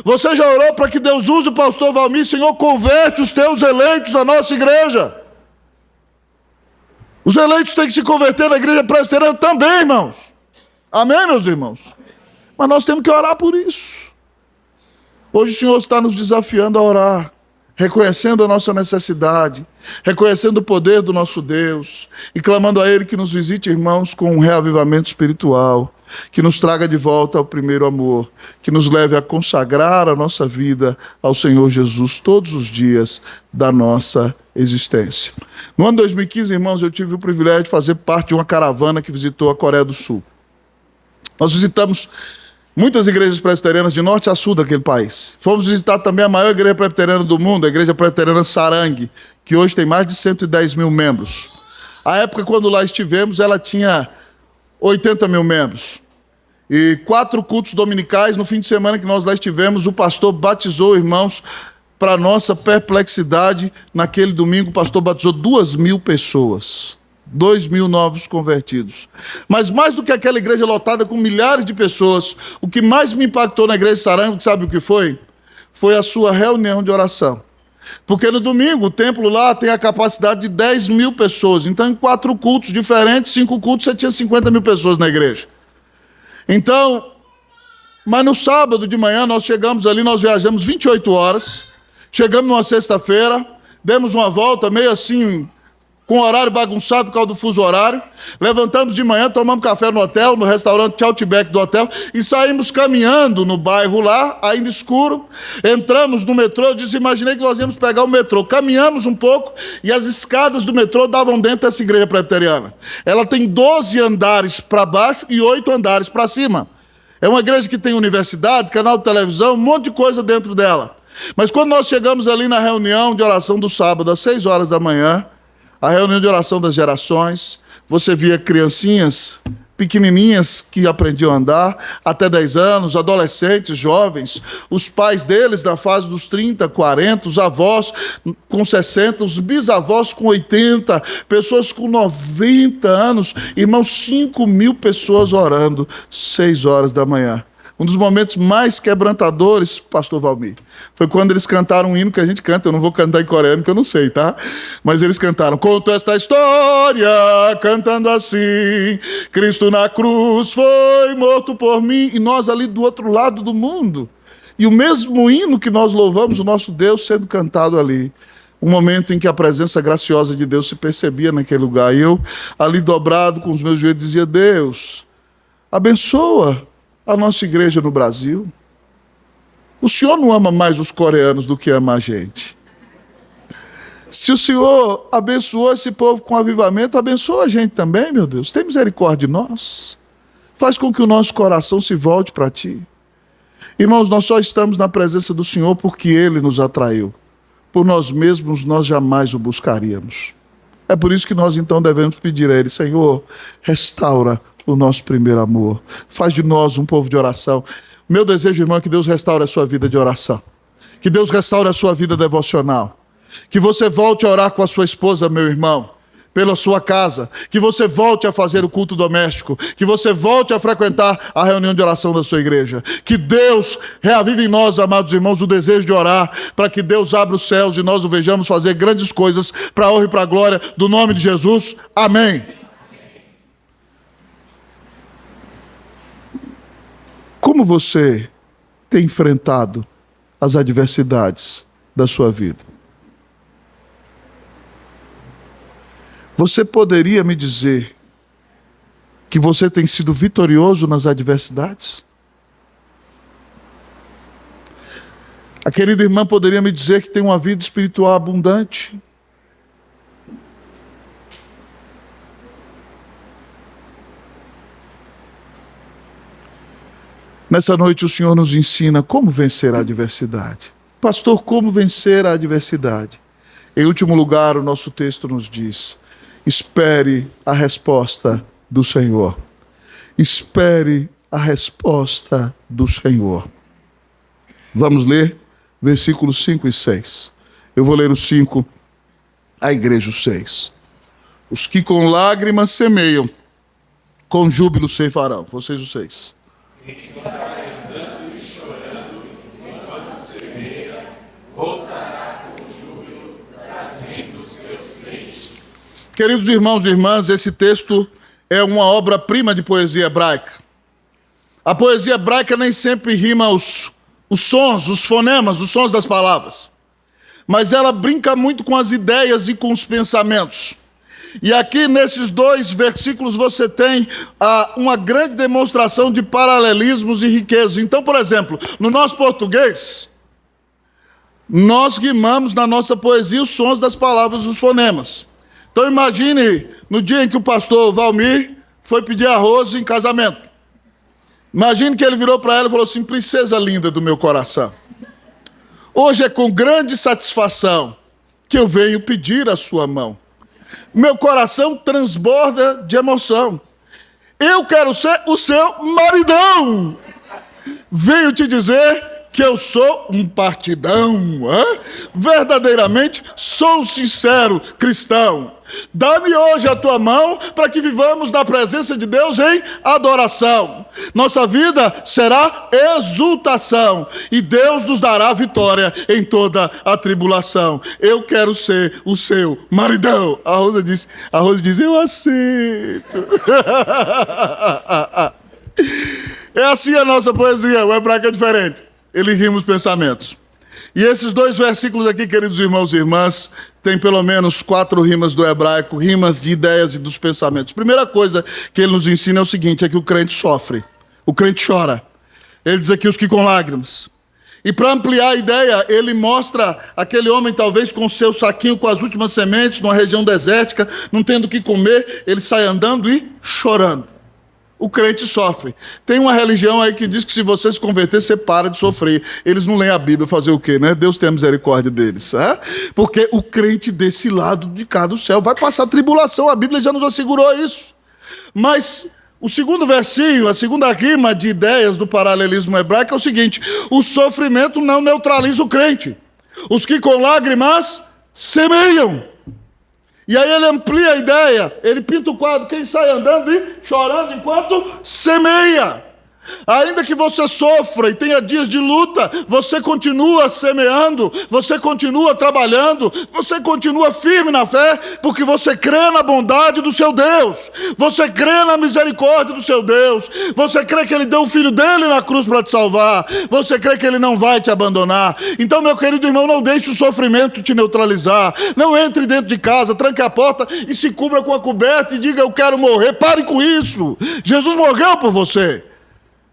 Você já orou para que Deus use o pastor Valmir: Senhor, converte os teus eleitos da nossa igreja. Os eleitos têm que se converter na igreja presbiteriana também, irmãos. Amém, meus irmãos? Mas nós temos que orar por isso. Hoje o Senhor está nos desafiando a orar, reconhecendo a nossa necessidade, reconhecendo o poder do nosso Deus e clamando a Ele que nos visite, irmãos, com um reavivamento espiritual, que nos traga de volta ao primeiro amor, que nos leve a consagrar a nossa vida ao Senhor Jesus todos os dias da nossa existência. No ano 2015, irmãos, eu tive o privilégio de fazer parte de uma caravana que visitou a Coreia do Sul. Nós visitamos muitas igrejas presbiterianas de norte a sul daquele país. Fomos visitar também a maior igreja presbiteriana do mundo, a igreja presbiteriana Sarang, que hoje tem mais de 110 mil membros. A época quando lá estivemos, ela tinha 80 mil membros. E 4 cultos dominicais. No fim de semana que nós lá estivemos, o pastor batizou, irmãos, para nossa perplexidade, naquele domingo o pastor batizou 2.000 pessoas. 2.000 novos convertidos. Mas mais do que aquela igreja lotada com milhares de pessoas, o que mais me impactou na igreja de Sarango, sabe o que foi? Foi a sua reunião de oração. Porque no domingo, o templo lá tem a capacidade de 10.000 pessoas. Então, em 4 cultos diferentes, 5 cultos, você tinha 50 mil pessoas na igreja. Então, mas no sábado de manhã, nós chegamos ali, nós viajamos 28 horas, chegamos numa sexta-feira, demos uma volta meio assim, com horário bagunçado por causa do fuso horário, levantamos de manhã, tomamos café no hotel, no restaurante Outback do hotel, e saímos caminhando no bairro lá, ainda escuro, entramos no metrô, eu disse, imaginei que nós íamos pegar o metrô, caminhamos um pouco, e as escadas do metrô davam dentro dessa igreja presbiteriana. Ela tem 12 andares para baixo e 8 andares para cima. É uma igreja que tem universidade, canal de televisão, um monte de coisa dentro dela. Mas quando nós chegamos ali na reunião de oração do sábado, às 6 horas da manhã, a reunião de oração das gerações, você via criancinhas pequenininhas que aprendiam a andar, até 10 anos, adolescentes, jovens, os pais deles na fase dos 30, 40, os avós com 60, os bisavós com 80, pessoas com 90 anos, irmãos, 5.000 pessoas orando, 6 horas da manhã. Um dos momentos mais quebrantadores, pastor Valmir, foi quando eles cantaram um hino que a gente canta. Eu não vou cantar em coreano, que eu não sei, tá? Mas eles cantaram, conto esta história, cantando assim, Cristo na cruz foi morto por mim, e nós ali do outro lado do mundo. E o mesmo hino que nós louvamos o nosso Deus sendo cantado ali. Um momento em que a presença graciosa de Deus se percebia naquele lugar. E eu, ali dobrado com os meus joelhos, dizia, Deus, abençoa a nossa igreja no Brasil. O Senhor não ama mais os coreanos do que ama a gente. Se o Senhor abençoou esse povo com avivamento, abençoa a gente também, meu Deus. Tem misericórdia de nós. Faz com que o nosso coração se volte para Ti. Irmãos, nós só estamos na presença do Senhor porque Ele nos atraiu. Por nós mesmos, nós jamais o buscaríamos. É por isso que nós então devemos pedir a Ele, Senhor, restaura o nosso primeiro amor. Faz de nós um povo de oração. Meu desejo, irmão, é que Deus restaure a sua vida de oração. Que Deus restaure a sua vida devocional. Que você volte a orar com a sua esposa, meu irmão, pela sua casa. Que você volte a fazer o culto doméstico. Que você volte a frequentar a reunião de oração da sua igreja. Que Deus reavive em nós, amados irmãos, o desejo de orar, para que Deus abra os céus e nós o vejamos fazer grandes coisas para a honra e para a glória do nome de Jesus. Amém. Como você tem enfrentado as adversidades da sua vida? Você poderia me dizer que você tem sido vitorioso nas adversidades? A querida irmã poderia me dizer que tem uma vida espiritual abundante? Nessa noite o Senhor nos ensina como vencer a adversidade. Pastor, como vencer a adversidade? Em último lugar, o nosso texto nos diz, espere a resposta do Senhor. Espere a resposta do Senhor. Vamos ler versículos 5 e 6. Eu vou ler o 5, a igreja o 6. Os que com lágrimas semeiam, com júbilo ceifarão. Vocês o 6. Quem está andando e chorando, enquanto semeia, voltará com júbilo, trazendo os seus feixes. Queridos irmãos e irmãs, esse texto é uma obra-prima de poesia hebraica. A poesia hebraica nem sempre rima os sons, os fonemas, os sons das palavras. Mas ela brinca muito com as ideias e com os pensamentos. E aqui nesses 2 versículos você tem uma grande demonstração de paralelismos e riquezas. Então, por exemplo, no nosso português, nós rimamos na nossa poesia os sons das palavras, os fonemas. Então imagine no dia em que o pastor Valmir foi pedir a Rose em casamento. Imagine que ele virou para ela e falou assim, princesa linda do meu coração, hoje é com grande satisfação que eu venho pedir a sua mão. Meu coração transborda de emoção. Eu quero ser o seu maridão. Venho te dizer que eu sou um partidão. Verdadeiramente sou um sincero cristão. Dá-me hoje a tua mão para que vivamos na presença de Deus em adoração. Nossa vida será exultação e Deus nos dará vitória em toda a tribulação. Eu quero ser o seu maridão. A Rosa diz, eu aceito. É assim a nossa poesia, o hebraico é diferente. Ele rima os pensamentos. E esses 2 versículos aqui, queridos irmãos e irmãs, tem pelo menos 4 rimas do hebraico, rimas de ideias e dos pensamentos. Primeira coisa que ele nos ensina é o seguinte, é que o crente sofre, o crente chora. Ele diz aqui os que com lágrimas. E para ampliar a ideia, ele mostra aquele homem talvez com seu saquinho com as últimas sementes, numa região desértica, não tendo o que comer, ele sai andando e chorando. O crente sofre. Tem uma religião aí que diz que se você se converter, você para de sofrer. Eles não leem a Bíblia, fazer o quê, né? Deus tem a misericórdia deles. Porque o crente desse lado de cá do céu vai passar tribulação. A Bíblia já nos assegurou isso. Mas o segundo versinho, a segunda rima de ideias do paralelismo hebraico é o seguinte: o sofrimento não neutraliza o crente. Os que com lágrimas semeiam. E aí ele amplia a ideia, ele pinta o quadro, quem sai andando e chorando enquanto semeia. Ainda que você sofra e tenha dias de luta, você continua semeando, você continua trabalhando, você continua firme na fé, porque você crê na bondade do seu Deus, você crê na misericórdia do seu Deus, você crê que Ele deu o Filho dele na cruz para te salvar, você crê que Ele não vai te abandonar. Então, meu querido irmão, não deixe o sofrimento te neutralizar, não entre dentro de casa, tranque a porta e se cubra com a coberta e diga, eu quero morrer. Pare com isso, Jesus morreu por você.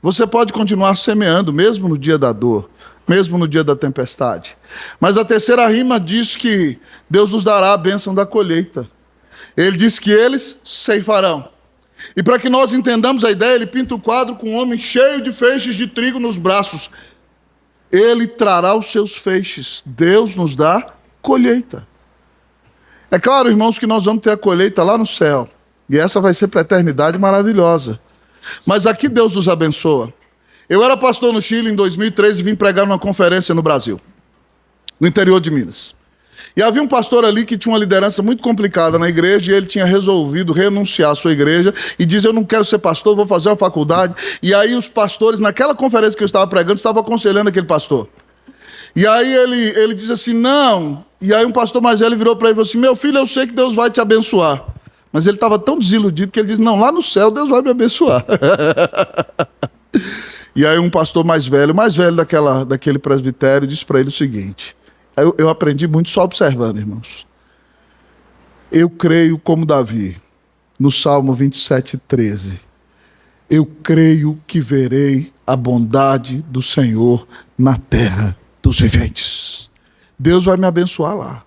Você pode continuar semeando, mesmo no dia da dor, mesmo no dia da tempestade. Mas a terceira rima diz que Deus nos dará a bênção da colheita. Ele diz que eles ceifarão. E para que nós entendamos a ideia, ele pinta o quadro com um homem cheio de feixes de trigo nos braços. Ele trará os seus feixes. Deus nos dá colheita. É claro, irmãos, que nós vamos ter a colheita lá no céu. E essa vai ser para a eternidade maravilhosa. Mas aqui Deus nos abençoa. Eu era pastor no Chile em 2013 e vim pregar numa conferência no Brasil, no interior de Minas. E havia um pastor ali que tinha uma liderança muito complicada na igreja e ele tinha resolvido renunciar à sua igreja e diz, eu não quero ser pastor, vou fazer uma faculdade. E aí os pastores, naquela conferência que eu estava pregando, estavam aconselhando aquele pastor. E aí ele diz assim, não. E aí um pastor mais velho virou para ele e falou assim, meu filho, eu sei que Deus vai te abençoar. Mas ele estava tão desiludido que ele disse, não, lá no céu Deus vai me abençoar. E aí um pastor mais velho daquele presbitério, disse para ele o seguinte, eu aprendi muito só observando, irmãos. Eu creio como Davi, no Salmo 27:13. Eu creio que verei a bondade do Senhor na terra dos viventes. Deus vai me abençoar lá,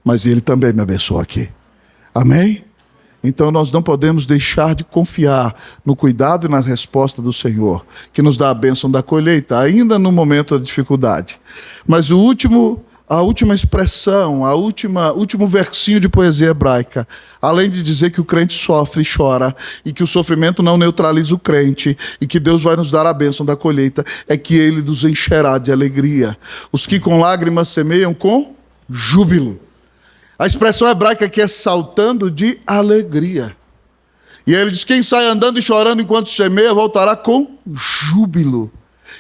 mas Ele também me abençoa aqui. Amém? Então nós não podemos deixar de confiar no cuidado e na resposta do Senhor, que nos dá a bênção da colheita, ainda no momento da dificuldade. Mas a última expressão, último versinho de poesia hebraica, além de dizer que o crente sofre e chora, e que o sofrimento não neutraliza o crente, e que Deus vai nos dar a bênção da colheita, é que Ele nos encherá de alegria. Os que com lágrimas semeiam com júbilo. A expressão hebraica aqui é saltando de alegria. E ele diz, quem sai andando e chorando enquanto semeia, voltará com júbilo.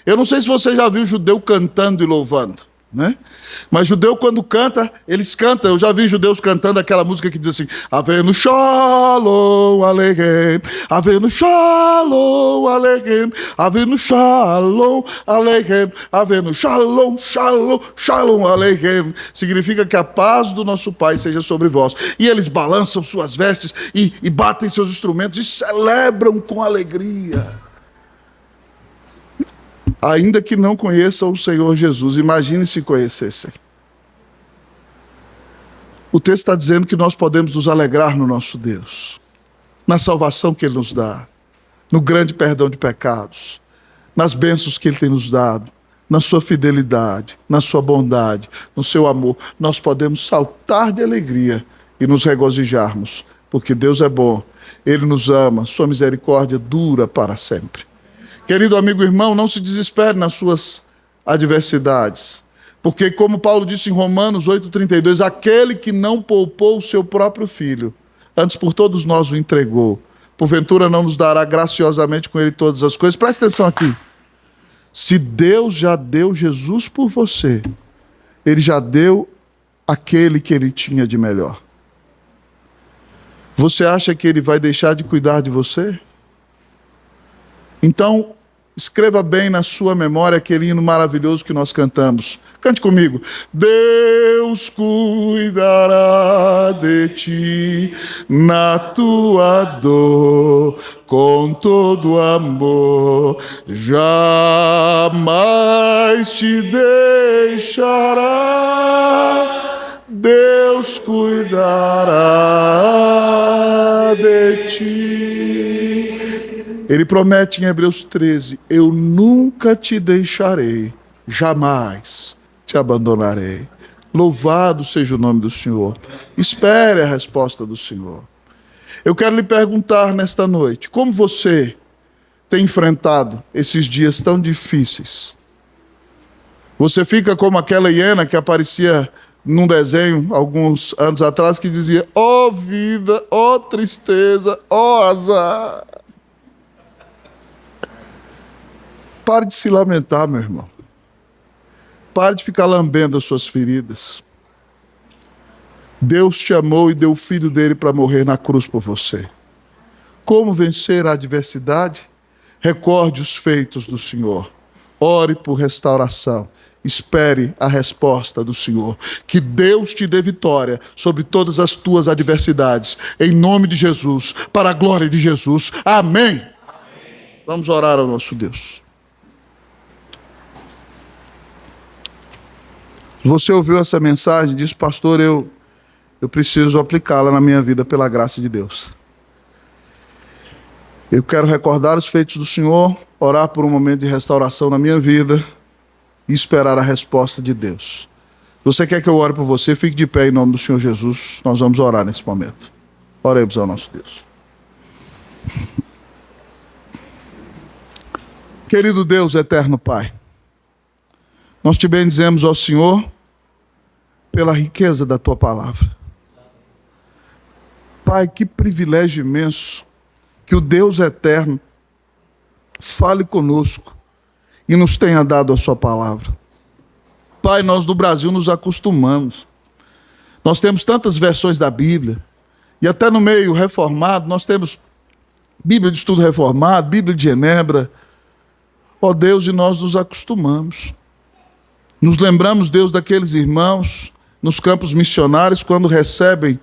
Eu não sei se você já viu judeu cantando e louvando, né? Mas judeu quando canta, eles cantam. Eu já vi judeus cantando aquela música que diz assim, Avenu Shalom Aleichem, Avenu Shalom Aleichem, Avenu Shalom Aleichem, Avenu Shalom, Shalom, Shalom Aleichem. Significa que a paz do nosso Pai seja sobre vós. E eles balançam suas vestes e batem seus instrumentos e celebram com alegria. Ainda que não conheçam o Senhor Jesus, imagine se conhecessem. O texto está dizendo que nós podemos nos alegrar no nosso Deus, na salvação que Ele nos dá, no grande perdão de pecados, nas bênçãos que Ele tem nos dado, na sua fidelidade, na sua bondade, no seu amor. Nós podemos saltar de alegria e nos regozijarmos porque Deus é bom, Ele nos ama, sua misericórdia dura para sempre. Querido amigo e irmão, não se desespere nas suas adversidades, porque como Paulo disse em Romanos 8,32, aquele que não poupou o seu próprio filho, antes por todos nós o entregou, porventura não nos dará graciosamente com ele todas as coisas. Preste atenção aqui. Se Deus já deu Jesus por você, Ele já deu aquele que Ele tinha de melhor. Você acha que Ele vai deixar de cuidar de você? Então, escreva bem na sua memória aquele hino maravilhoso que nós cantamos. Cante comigo. Deus cuidará de ti na tua dor, com todo amor, jamais te deixará. Deus cuidará de ti. Ele promete em Hebreus 13, eu nunca te deixarei, jamais te abandonarei. Louvado seja o nome do Senhor. Espere a resposta do Senhor. Eu quero lhe perguntar nesta noite, como você tem enfrentado esses dias tão difíceis? Você fica como aquela hiena que aparecia num desenho, alguns anos atrás, que dizia, ó vida, ó tristeza, ó azar. Pare de se lamentar, meu irmão. Pare de ficar lambendo as suas feridas. Deus te amou e deu o Filho dele para morrer na cruz por você. Como vencer a adversidade? Recorde os feitos do Senhor. Ore por restauração. Espere a resposta do Senhor. Que Deus te dê vitória sobre todas as tuas adversidades. Em nome de Jesus, para a glória de Jesus. Amém. Vamos orar ao nosso Deus. Você ouviu essa mensagem e disse, pastor, eu preciso aplicá-la na minha vida pela graça de Deus. Eu quero recordar os feitos do Senhor, orar por um momento de restauração na minha vida e esperar a resposta de Deus. Você quer que eu ore por você? Fique de pé em nome do Senhor Jesus. Nós vamos orar nesse momento. Oremos ao nosso Deus. Querido Deus, eterno Pai, nós te bendizemos ao Senhor pela riqueza da Tua palavra. Pai, que privilégio imenso que o Deus eterno fale conosco e nos tenha dado a Sua palavra. Pai, nós do Brasil nos acostumamos. Nós temos tantas versões da Bíblia, e até no meio reformado, nós temos Bíblia de Estudo Reformado, Bíblia de Genebra. Ó Deus, e nós nos acostumamos. Nos lembramos, Deus, daqueles irmãos nos campos missionários, quando recebem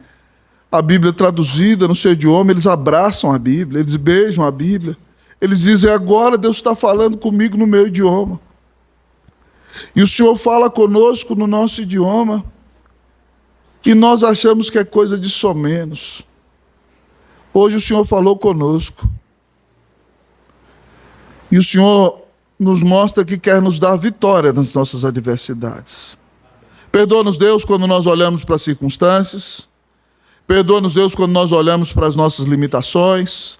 a Bíblia traduzida no seu idioma, eles abraçam a Bíblia, eles beijam a Bíblia. Eles dizem, agora Deus está falando comigo no meu idioma. E o Senhor fala conosco no nosso idioma, e nós achamos que é coisa de somenos. Hoje o Senhor falou conosco. E o Senhor nos mostra que quer nos dar vitória nas nossas adversidades. Perdoa-nos, Deus, quando nós olhamos para as circunstâncias. Perdoa-nos, Deus, quando nós olhamos para as nossas limitações.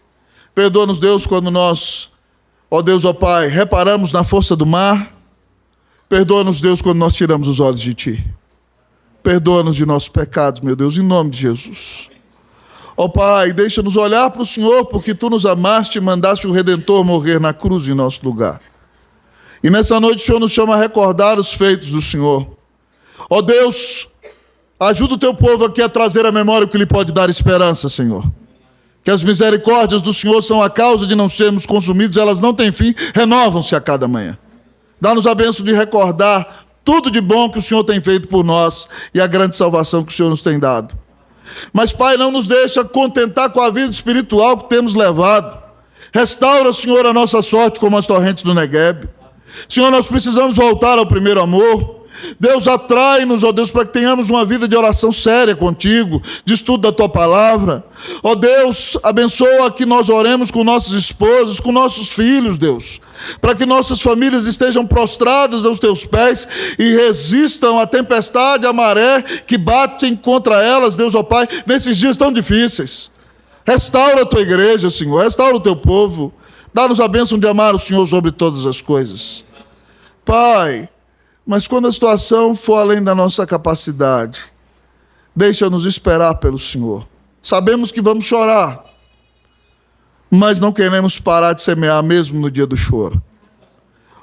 Perdoa-nos, Deus, quando nós, ó Deus, ó Pai, reparamos na força do mar. Perdoa-nos, Deus, quando nós tiramos os olhos de Ti. Perdoa-nos de nossos pecados, meu Deus, em nome de Jesus. Ó Pai, deixa-nos olhar para o Senhor, porque Tu nos amaste e mandaste o Redentor morrer na cruz em nosso lugar. E nessa noite o Senhor nos chama a recordar os feitos do Senhor. Ó Deus, ajuda o Teu povo aqui a trazer à memória o que lhe pode dar esperança, Senhor. Que as misericórdias do Senhor são a causa de não sermos consumidos, elas não têm fim, renovam-se a cada manhã. Dá-nos a bênção de recordar tudo de bom que o Senhor tem feito por nós e a grande salvação que o Senhor nos tem dado. Mas, Pai, não nos deixa contentar com a vida espiritual que temos levado. Restaura, Senhor, a nossa sorte como as torrentes do Negueb. Senhor, nós precisamos voltar ao primeiro amor. Deus, atrai-nos, ó Deus, para que tenhamos uma vida de oração séria contigo, de estudo da Tua palavra. Ó Deus, abençoa que nós oremos com nossas esposas, com nossos filhos, Deus, para que nossas famílias estejam prostradas aos Teus pés e resistam à tempestade, à maré que batem contra elas, Deus, ó Pai, nesses dias tão difíceis. Restaura a tua igreja, Senhor. Restaura o teu povo. Dá-nos a bênção de amar o Senhor sobre todas as coisas. Pai, mas quando a situação for além da nossa capacidade, deixa-nos esperar pelo Senhor. Sabemos que vamos chorar, mas não queremos parar de semear mesmo no dia do choro.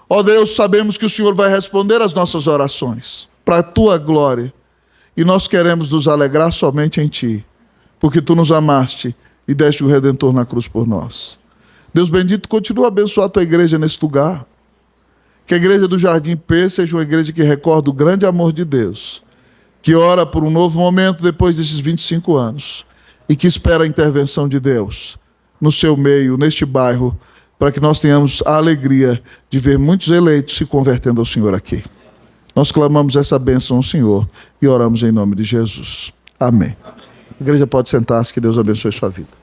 Ó Deus, sabemos que o Senhor vai responder às nossas orações, para a tua glória, e nós queremos nos alegrar somente em ti, porque tu nos amaste e deste o Redentor na cruz por nós. Deus bendito, continua a abençoar a tua igreja nesse lugar. Que a igreja do Jardim P seja uma igreja que recorda o grande amor de Deus, que ora por um novo momento depois desses 25 anos e que espera a intervenção de Deus no seu meio, neste bairro, para que nós tenhamos a alegria de ver muitos eleitos se convertendo ao Senhor aqui. Nós clamamos essa bênção ao Senhor e oramos em nome de Jesus. Amém. A igreja pode sentar-se, que Deus abençoe sua vida.